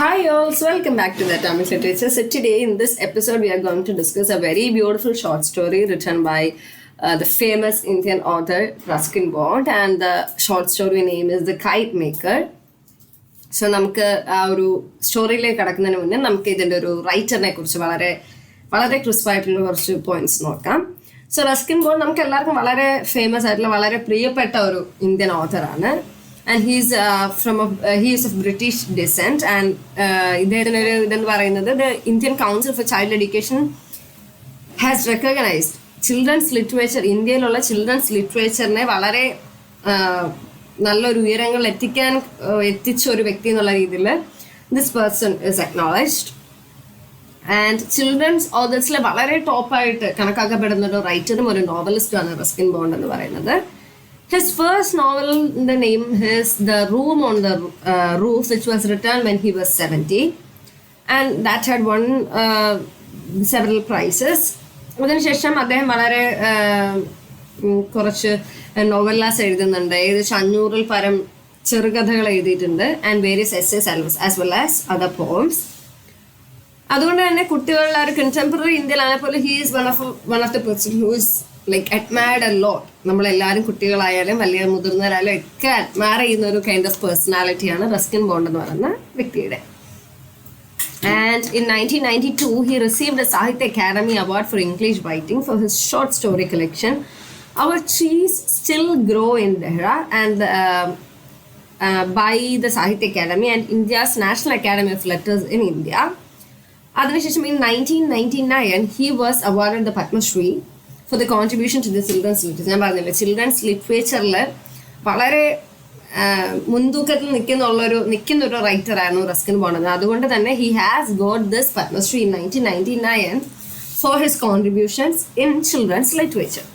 Hi all, so welcome back to theatomicliterature. So today in this episode we are going to discuss a very beautiful short story written by the famous Indian author Ruskin and the short story name is The Kitemaker. So നമുക്ക് ആ ഒരു സ്റ്റോറിയിലേക്ക് കടക്കുന്നതിന് മുന്നേ നമുക്ക് ഇതിൻ്റെ ഒരു റൈറ്ററിനെ കുറിച്ച് വളരെ ക്രിസ്പായിട്ടുള്ള കുറച്ച് പോയിന്റ്സ് നോക്കാം. സോ റസ്കിൻ ബോണ്ട് നമുക്ക് എല്ലാവർക്കും വളരെ ഫേമസ് ആയിട്ടുള്ള വളരെ പ്രിയപ്പെട്ട ഒരു ഇന്ത്യൻ ഓഥറാണ്. And he is of British descent and ഇദ്ദേഹത്തിനൊരു ഇതെന്ന് പറയുന്നത് the Indian council for child education has recognised children's literature, ഇന്ത്യയിലുള്ള ചിൽഡ്രൻസ് ലിറ്ററേച്ചറിനെ വളരെ നല്ലൊരു ഉയരങ്ങളിൽ എത്തിച്ച ഒരു വ്യക്തി എന്നുള്ള രീതിയിൽ this person is acknowledged. And children's ഓതേഴ്സിലെ വളരെ ടോപ്പായിട്ട് കണക്കാക്കപ്പെടുന്ന ഒരു റൈറ്ററും ഒരു നോവലിസ്റ്റുമാണ് റസ്കിൻ ബോണ്ട് എന്ന് പറയുന്നത്. His first novel, the name is The Room on the Roof, which was written when he was 70, and that had won several prizes. അതിനുശേഷം അദ്ദേഹം വളരെ കുറച്ച് നോവലാസ് എഴുതുന്നുണ്ട്, ഏകദേശം 500-ൽ പരം ചെറുകഥകൾ എഴുതിയിട്ടുണ്ട്, and various essays as well as other poems. അതുകൊണ്ട് തന്നെ കുട്ടികളുടെ ഒരു കണ്ടംപററി ഇന്ത്യയിലാണെ പോലും he is one of the person who is like admired a lot. നമ്മളെല്ലാവരും കുട്ടികളായാലും വലിയ മുതിർന്നവരായാലും ഒക്കെ അഡ്മയർ ചെയ്യുന്ന ഒരു കൈൻഡ് ഓഫ് പേഴ്സണാലിറ്റിയാണ് റസ്കിൻ ബോണ്ട് എന്ന് പറയുന്ന വ്യക്തിയുടെ. And in 1992, he received a Sahitya Academy Award for English writing for his short story collection, Our Trees Still Grow in Dehra, and by the Sahitya Academy and India's National Academy of Letters in India. അതിനുശേഷം in 1999, he was awarded the Padma Shri for the contribution to the children's literature. ഞാൻ പറഞ്ഞില്ലേ, children's ലിറ്ററേച്ചറിൽ വളരെ മുൻതൂക്കത്തിൽ നിൽക്കുന്ന ഒരു റൈറ്ററായിരുന്നു Ruskin Bond. അതുകൊണ്ട് തന്നെ he has got this Padmashri in 1999 for his contributions in children's literature.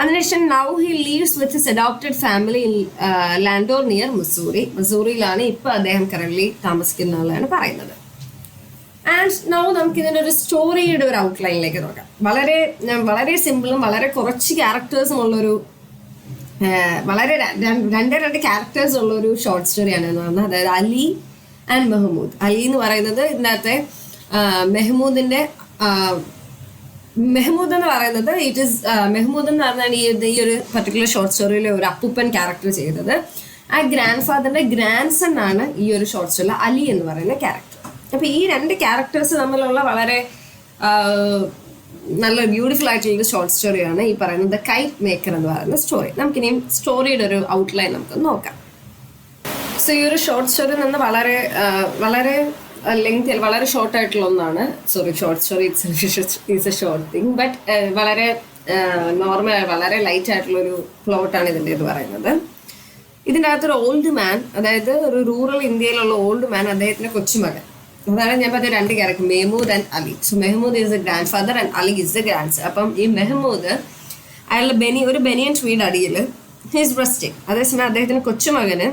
അതിനുശേഷം now he lives with his adopted family in Landour near മിസൂറിയിലാണ് ഇപ്പോൾ അദ്ദേഹം കറന്റ് താമസിക്കുന്നതാണ് പറയുന്നത്. ആൻഡ് നൗ നമുക്ക് ഇതിൻ്റെ ഒരു സ്റ്റോറിയുടെ ഒരു ഔട്ട്ലൈനിലേക്ക് നോക്കാം. വളരെ സിമ്പിളും വളരെ കുറച്ച് ക്യാരക്ടേഴ്സും ഉള്ളൊരു വളരെ രണ്ട് ക്യാരക്ടേഴ്സ് ഉള്ളൊരു ഷോർട്ട് സ്റ്റോറിയാണ് എന്ന് പറഞ്ഞാൽ, അതായത് അലി ആൻഡ് മെഹ്മൂദ്. അലി എന്ന് പറയുന്നത് ഇതിനകത്തെ മെഹ്മൂദ് എന്ന് പറയുന്നത് മെഹ്മൂദ് എന്ന് പറഞ്ഞാൽ ഈ ഒരു പർട്ടിക്കുലർ ഷോർട്ട് സ്റ്റോറിയിലെ ഒരു അപ്പൂപ്പൻ ക്യാരക്ടർ ചെയ്തത്. ആ ഗ്രാൻഡ് ഫാദറിന്റെ ഗ്രാൻഡ് സൺ ആണ് ഈ ഒരു ഷോർട്ട് സ്റ്റോറിയിലെ അലി എന്ന് പറയുന്ന ക്യാരക്ടർ. അപ്പൊ ഈ രണ്ട് ക്യാരക്ടേഴ്സ് തമ്മിലുള്ള വളരെ നല്ല ബ്യൂട്ടിഫുൾ ആയിട്ടുള്ള ഷോർട്ട് സ്റ്റോറിയാണ് ഈ പറയുന്നത് ദ കൈറ്റ് മേക്കർ എന്ന് പറയുന്ന സ്റ്റോറി. നമുക്കിനിയും സ്റ്റോറിയുടെ ഒരു ഔട്ട്ലൈൻ നമുക്ക് നോക്കാം. സോ ഈ ഒരു ഷോർട്ട് സ്റ്റോറി നിന്ന് വളരെ ലെങ്ത് വളരെ ഷോർട്ട് ആയിട്ടുള്ള ഒന്നാണ്. Short story it's A short thing, but വളരെ നോർമൽ വളരെ ലൈറ്റ് ആയിട്ടുള്ളൊരു പ്ലോട്ടാണ് ഇതിൻ്റെ ഇത് പറയുന്നത്. ഇതിൻ്റെ അകത്തൊരു ഓൾഡ് മാൻ, അതായത് ഒരു റൂറൽ ഇന്ത്യയിലുള്ള ഓൾഡ് മാൻ, അദ്ദേഹത്തിൻ്റെ കൊച്ചുമകൻ, അതാണ് ഞാൻ പറഞ്ഞ രണ്ട് character Mehmood and Ali. So Mehmood is the grandfather and Ali is the grandson. അപ്പം ഈ മെഹ്മൂദ് അയാളുടെ ഒരു ബനിയൻ ട്രീയുടെ അടിയിൽ ഹിസ് റെസ്റ്റിംഗ്. അതേസമയം അദ്ദേഹത്തിന് കൊച്ചുമകന്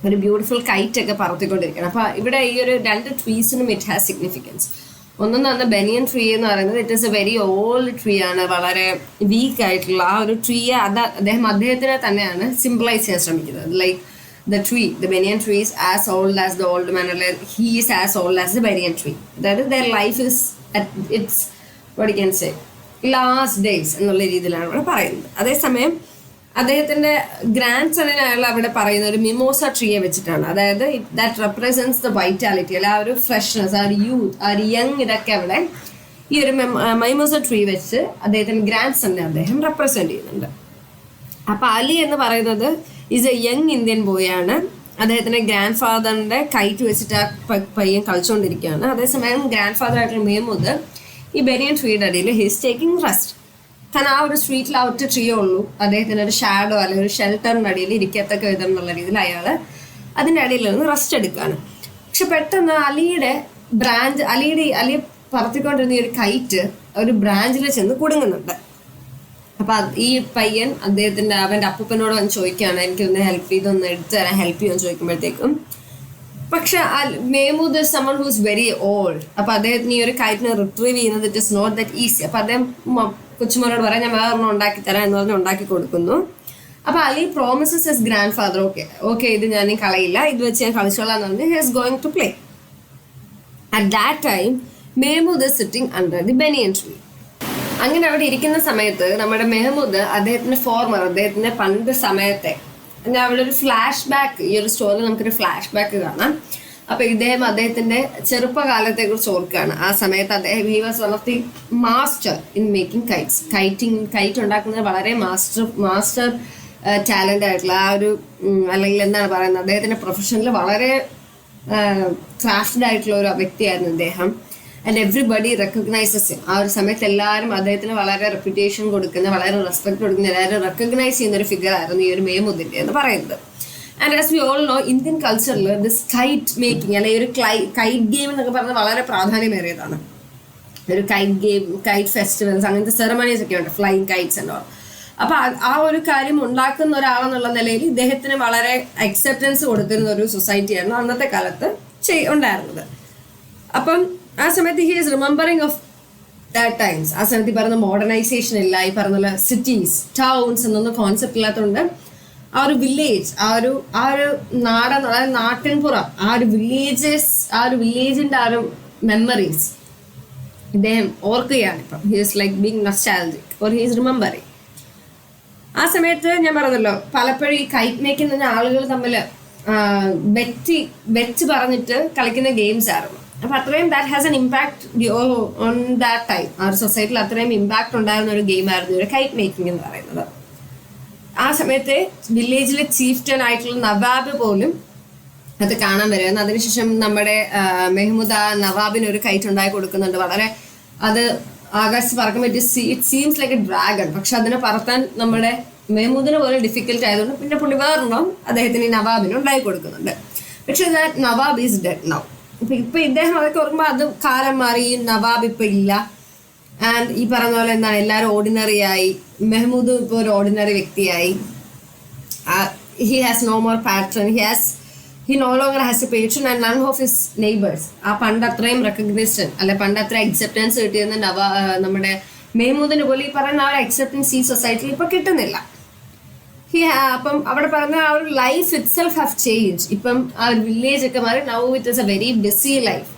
ഒരു ബ്യൂട്ടിഫുൾ കൈറ്റ് ഒക്കെ പറത്തിക്കൊണ്ടിരിക്കണം. അപ്പം ഇവിടെ ഈ ഒരു രണ്ട് ട്രീസിനും ഇറ്റ് ഹാസ് സിഗ്നിഫിക്കൻസ്. ഒന്നെന്ന് പറഞ്ഞാൽ ബനിയൻ ട്രീ എന്ന് പറയുന്നത് it is A very old tree ആണ്, വളരെ വീക്ക് ആയിട്ടുള്ള ആ ഒരു ട്രീയെ അദ്ദേഹത്തിനെ തന്നെയാണ് സിംബിളൈസ് ചെയ്യാൻ ശ്രമിക്കുന്നത്. Like the banyan tree is as old as the old man, he is as old as the banyan tree. That is, their life is at its what you can say last days എന്നുള്ള രീതിയിലാണ് അവിടെ പറയുന്നത്. അതേസമയം അദ്ദേഹത്തിന്റെ grand സണിന് അയാൾ അവിടെ പറയുന്ന ഒരു മിമോസ ട്രീയെ വെച്ചിട്ടാണ്, അതായത് ദാറ്റ് റെപ്രസെന്റ്സ് ദ വൈറ്റാലിറ്റി, അല്ല ആ ഒരു ഫ്രഷ്നെസ്, ആ ഒരു യൂത്ത്, ആ ഒരു യങ്, ഇതൊക്കെ അവിടെ ഈ ഒരു മിമോസ ട്രീ വെച്ച് അദ്ദേഹത്തിന്റെ ഗ്രാൻഡ് സണിനെ അദ്ദേഹം റെപ്രസെന്റ് ചെയ്യുന്നുണ്ട്. അപ്പൊ അലി എന്ന് പറയുന്നത് is A young Indian boy ആണ്. അദ്ദേഹത്തിന്റെ ഗ്രാൻഡ് ഫാദറിന്റെ കൈറ്റ് വെച്ചിട്ട് ആ പയ്യൻ കളിച്ചുകൊണ്ടിരിക്കുകയാണ്. അതേസമയം ഗ്രാൻഡ് ഫാദർ ആയിട്ടുള്ള മെഹ്മൂദ് ഈ ബനിയൻ ട്രീയുടെ അടിയിൽ ഹിസ് ടേക്കിംഗ് റെസ്റ്റ്. കാരണം ആ ഒരു സ്ട്രീറ്റിൽ ആ ഒറ്റ ട്രീയേ ഉള്ളൂ, അദ്ദേഹത്തിന് ഒരു ഷാഡോ അല്ലെങ്കിൽ ഒരു ഷെൽട്ടറിന്റെ അടിയിൽ ഇരിക്കത്തൊക്കെ വിധം എന്നുള്ള രീതിയിൽ അയാൾ അതിൻ്റെ അടിയിൽ നിന്ന് റെസ്റ്റ് എടുക്കുകയാണ്. പക്ഷെ പെട്ടെന്ന് അലി പറത്തിക്കൊണ്ടിരുന്ന ഈ ഒരു കൈറ്റ് ഒരു ബ്രാഞ്ചിൽ ചെന്ന് കുടുങ്ങുന്നുണ്ട്. അപ്പൊ ഈ പയ്യൻ അവന്റെ അപ്പൂപ്പനോട് വന്ന് ചോദിക്കുകയാണ്, എനിക്കൊന്ന് ഇതൊന്ന് എടുത്തു തരാൻ ഹെൽപ്പ് ചെയ്യുമെന്ന് ചോദിക്കുമ്പോഴത്തേക്കും, പക്ഷെ Mehmood is someone who's very old. അപ്പൊ അദ്ദേഹത്തിന് ഈ ഒരു കൈറ്റിനെ റിട്രീവ് ചെയ്യുന്നത് it is not that easy. അപ്പൊ അദ്ദേഹം കൊച്ചുമോനോട് പറയാം, ഞാൻ വേറെ ഉണ്ടാക്കി തരാം എന്ന് പറഞ്ഞ് ഉണ്ടാക്കി കൊടുക്കുന്നു. അപ്പൊ Ali promises his grandfather, okay ഇത് ഞാൻ കളയില്ല, ഇത് വെച്ച് ഞാൻ കളിച്ചോളാന്ന് പറഞ്ഞ് he is going to play. At that time, Mehmood is sitting under the banyan tree. അങ്ങനെ അവിടെ ഇരിക്കുന്ന സമയത്ത് നമ്മുടെ മെഹമ്മൂദ് അദ്ദേഹത്തിന്റെ അദ്ദേഹത്തിന്റെ പണ്ട് സമയത്തെ അവിടെ ഒരു ഫ്ലാഷ് ബാക്ക്, ഈ ഒരു സ്റ്റോറി നമുക്കൊരു ഫ്ലാഷ് ബാക്ക് കാണാം. അപ്പൊ അദ്ദേഹത്തിന്റെ ചെറുപ്പകാലത്തെ കുറിച്ച് ഓർക്കുകയാണ്. ആ സമയത്ത് അദ്ദേഹം he was one of the master in making Kites. KITE ഉണ്ടാക്കുന്നത് വളരെ മാസ്റ്റർ ടാലന്റ് ആയിട്ടുള്ള ആ ഒരു, അല്ലെങ്കിൽ എന്താണ് പറയുന്നത്, അദ്ദേഹത്തിന്റെ പ്രൊഫഷനിൽ വളരെ ക്രാഫ്റ്റഡ് ആയിട്ടുള്ള ഒരു വ്യക്തിയായിരുന്നു അദ്ദേഹം. And everybody recognises him. ആ ഒരു സമയത്ത് എല്ലാവരും അദ്ദേഹത്തിന് വളരെ റെപ്യൂട്ടേഷൻ കൊടുക്കുന്ന, വളരെ റെസ്പെക്ട് കൊടുക്കുന്ന, എല്ലാവരും റെക്കഗ്നൈസ് ചെയ്യുന്ന ഒരു ഫിഗർ ആയിരുന്നു ഈ ഒരു മെഹമ്മൂദിന്റെ എന്ന് പറയുന്നത്. And as we all no, Indian കൾച്ചറിൽ ദിസ് കൈറ്റ് മേക്കിംഗ് അല്ലെങ്കിൽ ഒരു കൈറ്റ് ഗെയിം എന്നൊക്കെ പറഞ്ഞാൽ വളരെ പ്രാധാന്യമേറിയതാണ്. ഒരു കൈറ്റ് ഗെയിം, കൈറ്റ് ഫെസ്റ്റിവൽസ്, അങ്ങനത്തെ സെറമണീസ് ഒക്കെ ഉണ്ട്, ഫ്ലൈയിങ് കൈറ്റ്സ് എന്നോ. അപ്പൊ ആ ഒരു കാര്യം ഉണ്ടാക്കുന്ന ഒരാളെന്നുള്ള നിലയിൽ ഇദ്ദേഹത്തിന് വളരെ അക്സെപ്റ്റൻസ് കൊടുത്തിരുന്ന ഒരു സൊസൈറ്റി ആയിരുന്നു അന്നത്തെ കാലത്ത് ഉണ്ടായിരുന്നത്. അപ്പം ആ സമയത്ത് he is remembering of that times. ആ സമയത്ത് ഈ പറഞ്ഞ മോഡേണൈസേഷൻ ഇല്ല, ഈ പറഞ്ഞ സിറ്റീസ്, ടൗൺസ് എന്നൊന്നും കോൺസെപ്റ്റ് ഇല്ലാത്തതുകൊണ്ട് ആ ഒരു വില്ലേജ്, ആ ഒരു നാടൻ, അതായത് നാട്ടിൻപുറം, ആ ഒരു വില്ലേജിന്റെ ആ ഒരു മെമ്മറീസ് ഇദ്ദേഹം ഓർക്കുകയാണ് ഇപ്പം. He is like being nostalgic or he is remembering. ആ സമയത്ത് ഞാൻ പറഞ്ഞല്ലോ, പലപ്പോഴും ഈ കൈറ്റ് മേക്കിംഗ് എന്ന ആളുകൾ തമ്മിൽ ബെറ്റ് പറഞ്ഞിട്ട് കളിക്കുന്ന ഗെയിംസ് ആയിരുന്നു. അപ്പൊ അത്രയും that has an impact on that time. ആ ഒരു സൊസൈറ്റിയിൽ അത്രയും ഇമ്പാക്ട് ഉണ്ടായിരുന്ന ഒരു ഗെയിം ആയിരുന്നു ഒരു കൈറ്റ് മേക്കിംഗ് എന്ന് പറയുന്നത്. ആ സമയത്ത് വില്ലേജിലെ ചീഫ്റ്റൻ ആയിട്ടുള്ള നവാബ് പോലും അത് കാണാൻ വരുമായിരുന്നു. അതിനുശേഷം നമ്മുടെ മെഹ്മൂദ് ആ നവാബിന് ഒരു കൈറ്റ് ഉണ്ടാക്കി കൊടുക്കുന്നുണ്ട്. വളരെ അത് ആകാശത്ത് പറക്കാൻ പറ്റിയ it seems like A dragon. പക്ഷെ അതിനെ പറത്താൻ നമ്മുടെ മെഹ്മൂദിന് പോലെ ഡിഫിക്കൽട്ട് ആയതുകൊണ്ട് പിന്നെ പുള്ളി വേറെണ്ണം അദ്ദേഹത്തിന് ഈ നവാബിന് ഉണ്ടാക്കി കൊടുക്കുന്നുണ്ട്. പക്ഷെ that Nawab is dead now. ഇപ്പൊ ഇദ്ദേഹം അതൊക്കെ ഓർക്കുമ്പോൾ അത് കാലം മാറി, നവാബ് ഇപ്പൊ ഇല്ല. ആൻഡ് ഈ പറഞ്ഞ പോലെ എന്താണ്, എല്ലാവരും ഓർഡിനറി ആയി. മെഹ്മൂദ് ഇപ്പോൾ ഒരു ഓർഡിനറി വ്യക്തിയായി. He has no more patron, he no longer has a patron and none of his neighbours. ആ പണ്ട് അത്രയും റെക്കഗ്നേഷൻ അല്ലെ പണ്ട് അത്ര അക്സെപ്റ്റൻസ് കിട്ടിയിരുന്ന നമ്മുടെ മെഹ്മൂദിന് പോലും ഈ പറയുന്ന ആ ഒരു അക്സെപ്റ്റൻസ് ഈ സൊസൈറ്റിയിൽ ഇപ്പൊ കിട്ടുന്നില്ല. അപ്പം അവിടെ പറഞ്ഞ ആ ഒരു life it self have change. ഇപ്പം ആ ഒരു വില്ലേജ് ഒക്കെ മാറി. Now it is A very busy life,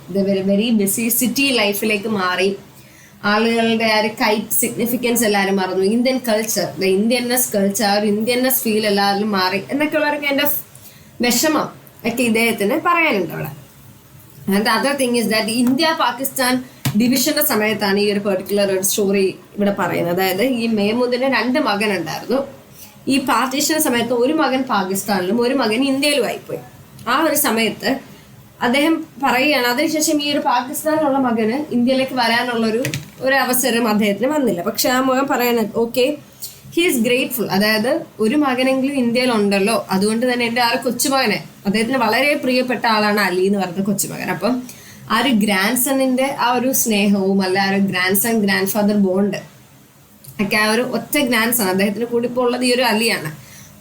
very busy city ലൈഫിലേക്ക് മാറി. ആളുകളുടെ ആ ഒരു കൈറ്റ് സിഗ്നിഫിക്കൻസ് എല്ലാവരും മറന്നു. ഇന്ത്യൻ കൾച്ചർ, ഇന്ത്യൻനെസ് കൾച്ചർ, ആ ഒരു ഇന്ത്യൻനെസ് ഫീൽ എല്ലാവരും മാറി എന്നൊക്കെയുള്ളവർക്ക് എൻ്റെ വിഷമം ഒക്കെ ഇദ്ദേഹത്തിന് പറയാനുണ്ട് അവിടെ. And other thing is that India Pakistan ഡിവിഷന്റെ സമയത്താണ് ഈ ഒരു പെർട്ടിക്കുലർ ഒരു സ്റ്റോറി ഇവിടെ പറയുന്നത്. അതായത് ഈ മെഹ്മൂദിന് 2 മകനുണ്ടായിരുന്നു. ഈ പാർട്ടീഷൻ സമയത്ത് ഒരു മകൻ പാകിസ്ഥാനിലും ഒരു മകൻ ഇന്ത്യയിലും ആയിപ്പോയി. ആ ഒരു സമയത്ത് അദ്ദേഹം പറയുകയാണ്, അതിനുശേഷം ഈ ഒരു പാകിസ്ഥാനിലുള്ള മകന് ഇന്ത്യയിലേക്ക് വരാനുള്ള ഒരു അവസരം അദ്ദേഹത്തിന് വന്നില്ല. പക്ഷെ ആ മകൻ പറയാൻ ഓക്കെ, ഹി ഈസ് ഗ്രേറ്റ്ഫുൾ. അതായത് ഒരു മകനെങ്കിലും ഇന്ത്യയിലുണ്ടല്ലോ, അതുകൊണ്ട് തന്നെ എൻ്റെ ആ ഒരു കൊച്ചുമകനെ, അദ്ദേഹത്തിന് വളരെ പ്രിയപ്പെട്ട ആളാണ് അലി എന്ന് പറയുന്ന കൊച്ചുമകൻ. അപ്പം ആ ഒരു ഗ്രാൻഡ് സണ്ണിന്റെ ആ ഒരു സ്നേഹവും അല്ല ആ ഒരു ഗ്രാൻഡ് ഫാദർ ബോണ്ട് ഒക്കെ ആ ഒരു ഒറ്റ ഗ്രാൻഡ് സൺ അദ്ദേഹത്തിന് കൂടി ഇപ്പോൾ ഉള്ളത് ഈ ഒരു അലിയാണ്.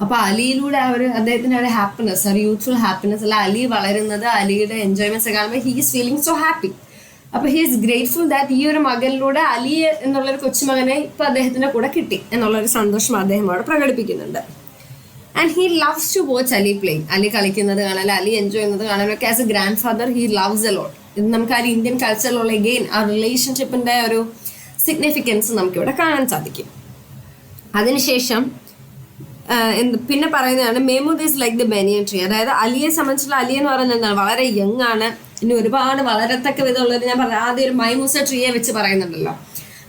അപ്പൊ അലിയിലൂടെ അദ്ദേഹത്തിന്റെ ഒരു ഹാപ്പിനെസ്, ഒരു യൂത്ത്ഫുൾ ഹാപ്പിനെസ്, അല്ല അലി വളരുന്നത്, അലിയുടെ എൻജോയ്മെന്റ്സ് കാണുമ്പോൾ he is feeling so happy. അപ്പൊ ഹി ഈസ് ഗ്രേറ്റ്ഫുൾ ദാറ്റ് ഈ ഒരു മകനിലൂടെ അലി എന്നുള്ളൊരു കൊച്ചുമകനെ ഇപ്പൊ അദ്ദേഹത്തിന്റെ കൂടെ കിട്ടി എന്നുള്ളൊരു സന്തോഷം അദ്ദേഹം അവിടെ പ്രകടിപ്പിക്കുന്നുണ്ട്. And he loves to watch Ali playing. Ali കളിക്കുന്നത് കാണാൻ, അലി എൻജോയ് ചെയ്യുന്നത് കാണാനൊക്കെ as a grandfather he loves a lot. ഇത് നമുക്ക് ആ ഒരു ഇന്ത്യൻ കൾച്ചറിലുള്ള എഗെയിൻ ആ റിലേഷൻഷിപ്പിന്റെ ഒരു സിഗ്നിഫിക്കൻസ് നമുക്കിവിടെ കാണാൻ സാധിക്കും. അതിനുശേഷം പിന്നെ പറയുന്നതാണ് Mehmood is like the banian tree. അതായത് അലിയെ സംബന്ധിച്ചുള്ള അലി എന്ന് പറയുന്നത് എന്താണ്, വളരെ യങ് ആണ്. ഇനി ഒരുപാട് വളരത്തക്ക വിധമുള്ളൊരു, ഞാൻ പറഞ്ഞ ആദ്യം ഒരു മൈമൂസ ട്രീയെ വെച്ച് പറയുന്നുണ്ടല്ലോ.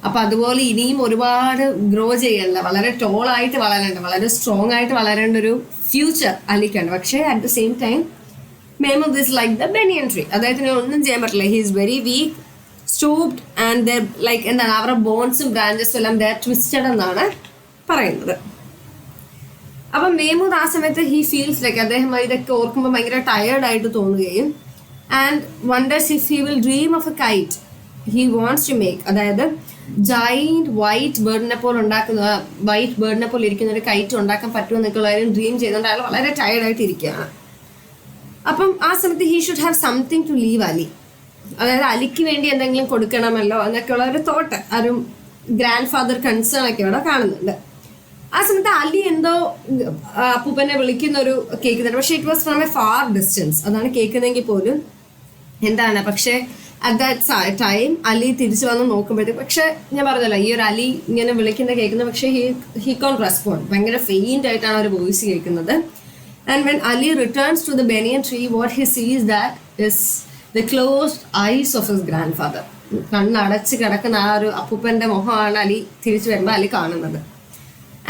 അപ്പൊ അതുപോലെ ഇനിയും ഒരുപാട് ഗ്രോ ചെയ്യേണ്ട, വളരെ ടോളായിട്ട് വളരേണ്ട, വളരെ സ്ട്രോങ് ആയിട്ട് വളരേണ്ട ഒരു ഫ്യൂച്ചർ അലിക്കുണ്ട്. പക്ഷേ at the same time Mehmood is like the banyan tree. അദ്ദേഹത്തിന് ഒന്നും ചെയ്യാൻ പറ്റില്ല. He is very weak, stooped and like എന്താണ് അവരുടെ ബോൺസും ബ്രാഞ്ചസും എല്ലാം ട്വിസ്റ്റഡ് എന്നാണ് പറയുന്നത്. അപ്പം മെഹ്മൂദ് ആ സമയത്ത് ഹി ഫീൽസ് ലൈക്ക് അദ്ദേഹം ഇതൊക്കെ ഓർക്കുമ്പോൾ ഭയങ്കര ടയേർഡ് ആയിട്ട് തോന്നുകയും and wonders if he will dream of a kite he wants to make. അതായത് ജൈന്റ് വൈറ്റ് ബേർഡിനെ പോലെ ഇരിക്കുന്ന ഒരു കൈറ്റ് ഉണ്ടാക്കാൻ പറ്റുമെന്നൊക്കെ ഉള്ളവരും ഡ്രീം ചെയ്യുന്നുണ്ട്. അയാൾ വളരെ ടയേർഡായിട്ട് ഇരിക്കുകയാണ്. അപ്പം ആ സമയത്ത് he should have something to leave Ali. അതായത് അലിക്ക് വേണ്ടി എന്തെങ്കിലും കൊടുക്കണമല്ലോ എന്നൊക്കെയുള്ള ഒരു തോട്ട്, ഒരു ഗ്രാൻഡ് ഫാദർ കൺസേൺ ഒക്കെ ഇവിടെ കാണുന്നുണ്ട്. ആ സമയത്ത് അലി എന്തോ അപ്പൂപ്പനെ വിളിക്കുന്ന ഒരു കേൾക്കുന്നുണ്ട്. പക്ഷെ it was from A far distance. അതാണ് കേൾക്കുന്നതെങ്കിൽ പോലും എന്താണ്, പക്ഷെ അറ്റ് ദാറ്റ് ടൈം അലി തിരിച്ചു വന്ന് നോക്കുമ്പോഴത്തേക്ക്, പക്ഷെ ഞാൻ പറഞ്ഞല്ലോ ഈ ഒരു അലി ഇങ്ങനെ വിളിക്കുന്ന കേൾക്കുന്നത്, പക്ഷെ ഹി കോൺ റെസ്പോണ്ട്, ഭയങ്കര ഫെയിന്റ് ആയിട്ടാണ് ഒരു വോയിസ് കേൾക്കുന്നത്. And when Ali returns to the banyan tree, what he sees that is the closed eyes of his grandfather. കണ്ണടച്ച് കിടക്കുന്ന ആ ഒരു അപ്പൂപ്പന്റെ മുഖമാണ് അലി തിരിച്ചു വരുമ്പോൾ അലി കാണുന്നത്.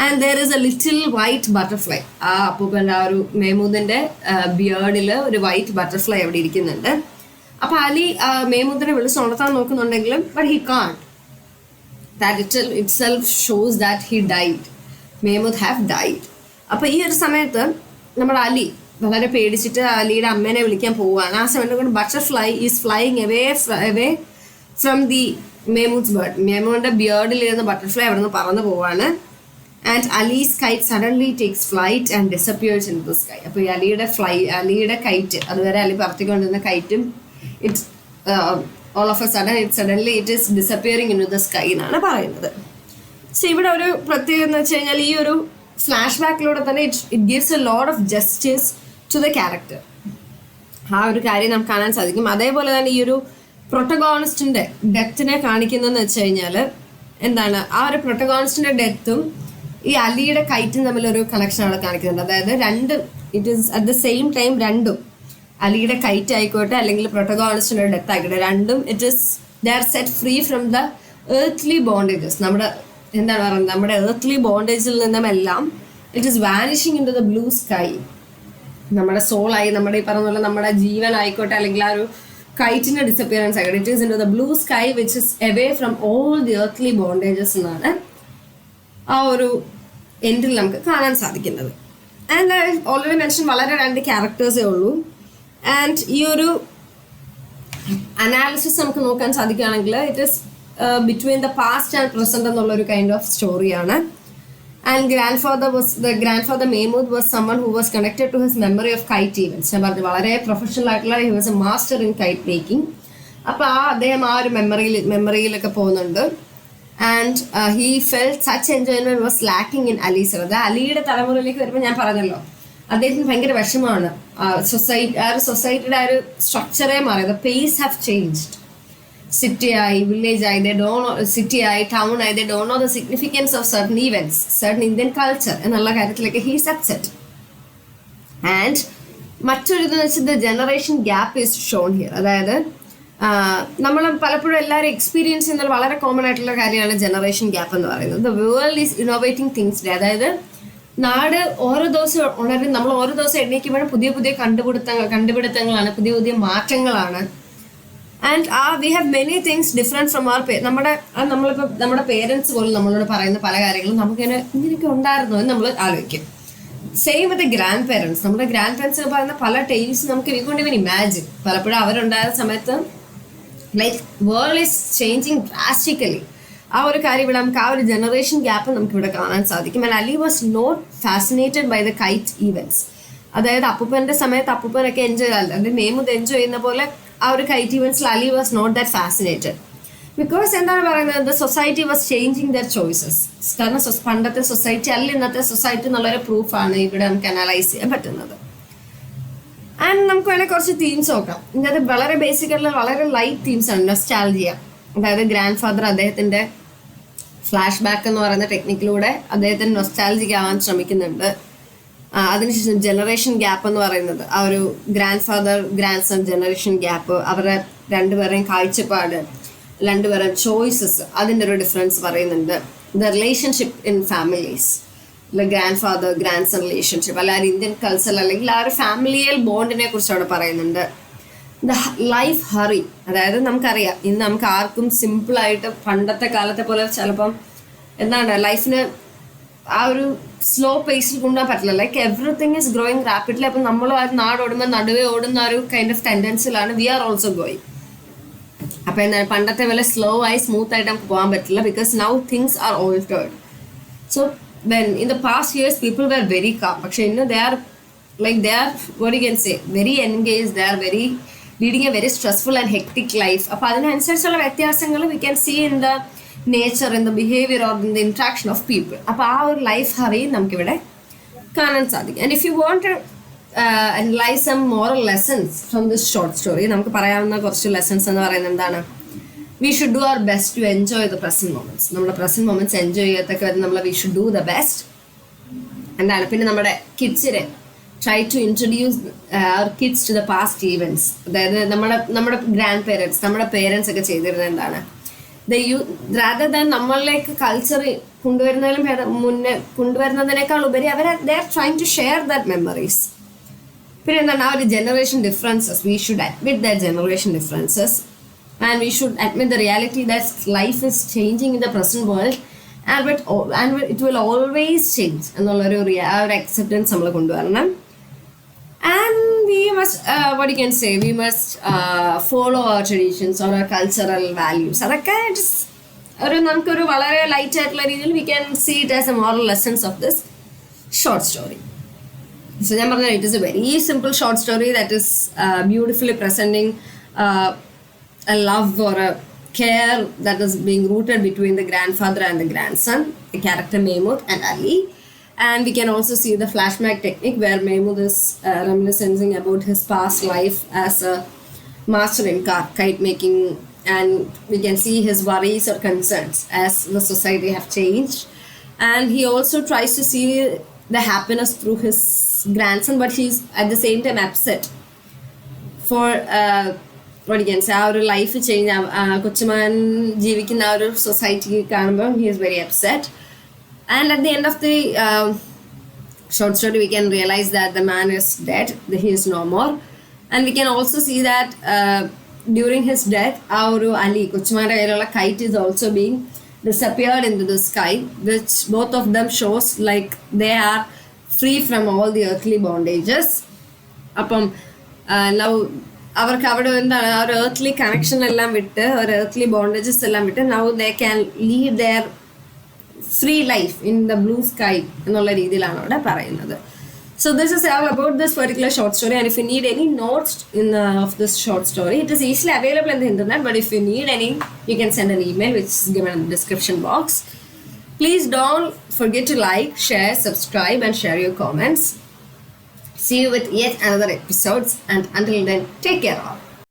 And there is A little white butterfly. ആ അപ്പൂപ്പന്റെ ആ ഒരു മെഹ്മൂദിന്റെ ബിയേർഡിൽ ഒരു വൈറ്റ് ബട്ടർഫ്ലൈ അവിടെ ഇരിക്കുന്നുണ്ട്. അപ്പൊ അലി മെഹ്മൂദിനെ വിളിച്ച് ഉണർത്താൻ നോക്കുന്നുണ്ടെങ്കിലും but he can't. That itself shows that he died. Mehmood have died. അപ്പൊ ഈ ഒരു സമയത്ത് നമ്മുടെ അലി വളരെ പേടിച്ചിട്ട് അലിയുടെ അമ്മേനെ വിളിക്കാൻ പോവുകയാണ്. ആ സമയത്ത് കൊണ്ട് butterfly is flying away from the Mehmood's beard. മെഹ്മൂദിന്റെ ബിയേർഡിൽ ഇരുന്ന ബട്ടർഫ്ലൈ അവിടെ നിന്ന് പറന്നു പോവാണ്. And Ali's kite suddenly takes flight and disappears in the sky. അപ്പോൾ ഈ അലിയുടെ കൈറ്റ്, അതുവരെ അലി പറത്തിക്കൊണ്ടിരുന്ന കൈറ്റും it's all of a sudden it is disappearing in the sky എന്നാണ് പറയുന്നത്. സോ ഇവിടെ ഒരു പ്രത്യേകത എന്ന് വെച്ച് കഴിഞ്ഞാൽ ഈ ഒരു ഫ്ലാഷ് ബാക്കിലൂടെ തന്നെ it gives a lot of justice to the character. ആ ഒരു കാര്യം നമുക്ക് കാണാൻ സാധിക്കും. അതേപോലെ തന്നെ ഈ ഒരു പ്രൊട്ടഗോണിസ്റ്റിന്റെ ഡെത്തിനെ കാണിക്കുന്നതെന്ന് വെച്ച് കഴിഞ്ഞാൽ എന്താണ്, ആ ഒരു പ്രൊട്ടഗോണിസ്റ്റിന്റെ ഡെത്തും ഈ അലിയുടെ കൈറ്റും തമ്മിലൊരു കണക്ഷൻ അവിടെ കാണിക്കുന്നുണ്ട്. അതായത് രണ്ടും it is at the same time, രണ്ടും അലിയുടെ കൈറ്റ് ആയിക്കോട്ടെ അല്ലെങ്കിൽ പ്രൊട്ടഗോണിസ്റ്റിന്റെ ഡെത്ത് ആയിക്കോട്ടെ, രണ്ടും it is they are set free from the earthly bondages. നമ്മുടെ എന്താണ് പറയുന്നത്, നമ്മുടെ എർത്ത്ലി ബോണ്ടേജിൽ നിന്നുമെല്ലാം it is vanishing in to the blue sky. നമ്മുടെ സോളായി, നമ്മുടെ ഈ പറഞ്ഞ പോലെ നമ്മുടെ ജീവൻ ആയിക്കോട്ടെ അല്ലെങ്കിൽ ആ ഒരു കൈറ്റിന്റെ ഡിസപ്പിയറൻസ് ആയിക്കോട്ടെ, it is in to the blue sky which is away from all the earthly bondages എന്നാണ് ആ ഒരു എൻഡിൽ നമുക്ക് കാണാൻ സാധിക്കുന്നത്. ആൻഡ് ഐ ഓൾറെഡി മെൻഷൻ വളരെ 2 ക്യാരക്ടേഴ്സേ ഉള്ളൂ. ആൻഡ് ഈ ഒരു അനാലിസിസ് നമുക്ക് നോക്കാൻ സാധിക്കുകയാണെങ്കിൽ it is between the past and present എന്നുള്ളൊരു കൈൻഡ് ഓഫ് സ്റ്റോറിയാണ്. And grandfather Mehmood was summon who was connected to his memory of kite events. ഞാൻ പറഞ്ഞു വളരെ പ്രൊഫഷണൽ ആയിട്ടുള്ള, he was a master in kite making. അപ്പോൾ അദ്ദേഹം ആ ഒരു മെമ്മറിയിലൊക്കെ പോകുന്നുണ്ട്. And he felt such enjoyment was lacking in Ali's. അത് അലിയുടെ തലമുറയിലേക്ക് വരുമ്പോൾ ഞാൻ പറഞ്ഞല്ലോ അദ്ദേഹത്തിന് ഭയങ്കര വിഷമമാണ്. സൊസൈറ്റിയുടെ ആ ഒരു സ്ട്രക്ചറേ മാറി. The pace have changed. സിറ്റിയായി, വില്ലേജായി, സിറ്റിയായി, ടൗൺ ആയി, they don't know the significance of certain events, certain Indian culture എന്നുള്ള കാര്യത്തിലേക്ക് ഹീസ് അപ്സെറ്റ്. ആൻഡ് മറ്റൊരു ഇതെന്ന് വെച്ചാൽ the generation gap is shown here. അതായത് നമ്മൾ പലപ്പോഴും എല്ലാവരും എക്സ്പീരിയൻസ് ചെയ്യുന്നത് വളരെ കോമൺ ആയിട്ടുള്ള കാര്യമാണ് ജനറേഷൻ ഗ്യാപ്പ് എന്ന് പറയുന്നത്. The world is innovating things day. അതായത് നാട് ഓരോ ദിവസം ഉണരും, നമ്മൾ ഓരോ ദിവസം എണ്ണീക്കുമ്പോഴും പുതിയ പുതിയ കണ്ടുപിടുത്തങ്ങളാണ്, പുതിയ പുതിയ മാറ്റങ്ങളാണ്. And we have many things different from our നമ്മളിപ്പോൾ നമ്മുടെ പേരൻസ് പോലും നമ്മളോട് പറയുന്ന പല കാര്യങ്ങളും നമുക്കിങ്ങനെ ഇങ്ങനെയൊക്കെ ഉണ്ടായിരുന്നോ എന്ന് നമ്മൾ ആലോചിക്കും. സെയിം വിത്ത് ഗ്രാൻഡ് പേരൻസ്. നമ്മുടെ ഗ്രാൻഡ് പേരൻസ് പറയുന്ന പല ടൈൽസ് നമുക്ക് വി കോണ്ട് ഈവൻ ഇമാജിൻ. പലപ്പോഴും അവരുണ്ടായ സമയത്ത് like world is changing drastically. ആ ഒരു കാര്യം ഇവിടെ നമുക്ക് ആ ഒരു ജനറേഷൻ ഗ്യാപ്പ് നമുക്ക് ഇവിടെ കാണാൻ സാധിക്കും. And Ali was not fascinated by the kite events. അതായത് അപ്പൂപ്പൻ്റെ സമയത്ത് അപ്പൂപ്പനൊക്കെ എൻജോയ് ചെയ്യാൻ, അല്ലെങ്കിൽ മെഹ്മൂദ് എൻജോയ് ചെയ്യുന്ന പോലെ ആ ഒരു കൈറ്റ് ഈവൻറ്റ്സിൽ Ali was not that fascinated. Because എന്താണ് പറയുന്നത്, the society was changing their choices. കാരണം പണ്ടത്തെ സൊസൈറ്റി അല്ല ഇന്നത്തെ സൊസൈറ്റി എന്നുള്ളൊരു പ്രൂഫാണ് ഇവിടെ നമുക്ക് അനലൈസ് ചെയ്യാൻ പറ്റുന്നത്. ആൻഡ് നമുക്ക് വേണമെങ്കിൽ കുറച്ച് തീംസ് നോക്കാം. ഇതിനകത്ത് വളരെ ബേസിക് ആയിട്ടുള്ള വളരെ ലൈറ്റ് തീംസ് ആണ്. നൊസ്റ്റാൾജിയ, അതായത് ഗ്രാൻഡ് ഫാദർ അദ്ദേഹത്തിന്റെ ഫ്ലാഷ് ബാക്ക് എന്ന് പറയുന്ന ടെക്നിക്കിലൂടെ അദ്ദേഹത്തിന് നൊസ്റ്റാൾജിക് ആവാൻ ശ്രമിക്കുന്നുണ്ട്. അതിനുശേഷം ജനറേഷൻ ഗ്യാപ്പ് എന്ന് പറയുന്നത് ആ ഒരു grandfather grandson generation gap, അവരുടെ രണ്ടുപേരുടെയും കാഴ്ചപ്പാട്, രണ്ടുപേരും ചോയ്സസ്, അതിൻ്റെ ഒരു ഡിഫറൻസ് പറയുന്നുണ്ട്. The relationship in families, grandfather grandson relationship, അല്ലാതെ ഇന്ത്യൻ കൾച്ചർ അല്ലെങ്കിൽ ആ ഒരു ഫാമിലിയൽ ബോണ്ടിനെ കുറിച്ച് അവിടെ പറയുന്നുണ്ട്. ദ ലൈഫ് ഹറി, അതായത് നമുക്കറിയാം ഇന്ന് നമുക്ക് ആർക്കും സിമ്പിളായിട്ട് പണ്ടത്തെ കാലത്തെ പോലെ ചിലപ്പം എന്താണ് ലൈഫിന് ആ ഒരു സ്ലോ പേസിൽ കൊണ്ടുപോകാൻ പറ്റില്ല. Like everything is growing rapidly. അപ്പം നമ്മൾ ആ നാട് ഓടുമ്പോൾ നടുവേ ഓടുന്ന ഒരു കൈൻഡ് ഓഫ് ടെൻഡൻസിലാണ് വി ആർ ഓൾസോ ഗോയിങ്. അപ്പം എന്താണ് പണ്ടത്തെ പോലെ സ്ലോ ആയി സ്മൂത്ത് ആയിട്ട് നമുക്ക് പോകാൻ പറ്റില്ല. Because now things are altered. So when in the past years people were very calm. പക്ഷെ ഇന്ന് they are what you can say very engaged, they are very leading a very stressful and hectic life. അപ്പോൾ അതിനനുസരിച്ചുള്ള വ്യത്യാസങ്ങൾ we can see in the nature, in the behaviour or in the interaction of people. അപ്പോൾ ആ ഒരു life hurry നമുക്കിവിടെ കാണാൻ സാധിക്കും. And if you want analyze some moral lessons from this short story. നമുക്ക് പറയാവുന്ന കുറച്ച് ലെസൺസ് എന്ന് പറയുന്നത് എന്താണ്? We should do our best to enjoy the present moments. നമ്മുടെ present moments എൻജോയ് ചെയ്യത്തൊക്കെ നമ്മൾ we should do the best. എന്താണ് പിന്നെ നമ്മുടെ കിഡ്സിനെ try to introduce our kids to the past events. അതായത് നമ്മുടെ ഗ്രാൻഡ് പേരൻസ്, നമ്മുടെ പേരൻസ് ഒക്കെ ചെയ്തിരുന്നത് എന്താണ്? rather than നമ്മളിലേക്ക് കൾച്ചർ കൊണ്ടുവരുന്നതിനേക്കാൾ ഉപരി they are trying to share that memories. പിന്നെ എന്താണ് ആ ഒരു generation differences, we should admit that generation differences and we should admit the reality that life is changing in the present world and it will always change എന്നുള്ളൊരു acceptance നമ്മൾ കൊണ്ടുവരണം. And we must what you can say, we must follow our traditions or our cultural values. അതൊക്കെ നമുക്കൊരു വളരെ light ആയിട്ടുള്ള രീതിയിൽ we can see it as a moral lessons of this short story. So ഞാൻ പറഞ്ഞ it is a very simple short story that is beautifully presenting a love or a care that is being rooted between the grandfather and the grandson, the character Mahmood and Ali. And we can also see the flashback technique where Mahmood is reminiscing about his past life as a master in kite making, and we can see his worries or concerns as the society have changed. And he also tries to see the happiness through his grandson, but he's at the same time upset for what you can say, our life change. കൊച്ചുമാൻ ജീവിക്കുന്ന ആ ഒരു society കാണുമ്പോൾ he is very upset. And at the end of the short story we can realize that the man is dead, he is no more. And we can also see that during his death our Ali കൊച്ചുമാൻ്റെ കയ്യിലുള്ള kite is also being disappeared into the sky, which both of them shows like they are free from all the earthly bondages. അപ്പം now അവർക്ക് അവിടെ എന്താണ് ആ ഒരു earthly connection എല്ലാം വിട്ട് ഒരു earthly bondages എല്ലാം വിട്ട് now they can lead their free life in the blue sky എന്നുള്ള രീതിയിലാണ് അവിടെ പറയുന്നത്. So this is all about this particular short story, and if you need any notes of this short story, it is easily available in the internet, but if you need any you can send an email which is given in the description box. Please don't forget to like, share, subscribe and share your comments. See you with yet another episodes, and until then take care all.